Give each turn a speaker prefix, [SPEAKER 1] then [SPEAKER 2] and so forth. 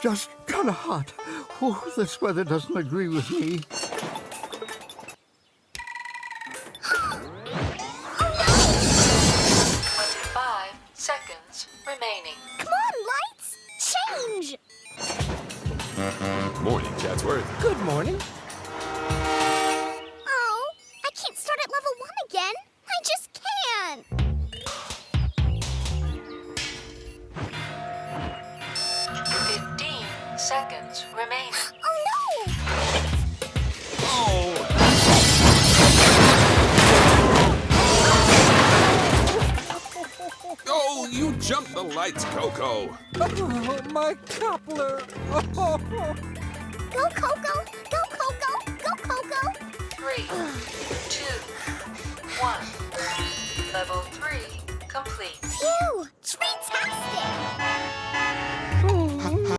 [SPEAKER 1] just kind of hot. Oh, this weather doesn't agree with me.
[SPEAKER 2] 25 seconds remaining.
[SPEAKER 3] Come on, lights! Change!
[SPEAKER 4] Morning, Chatsworth.
[SPEAKER 5] Good morning.
[SPEAKER 3] Oh, I can't start at level 1 again. I just can't.
[SPEAKER 2] 15 seconds remaining.
[SPEAKER 3] Oh, no!
[SPEAKER 4] Oh, you jumped the lights, Koko.
[SPEAKER 5] Oh, my coupler. Oh.
[SPEAKER 3] Go, Koko! Go, Koko! Go, Koko!
[SPEAKER 2] 3, 2, 1. Level 3 complete.
[SPEAKER 3] Phew! Fantastic!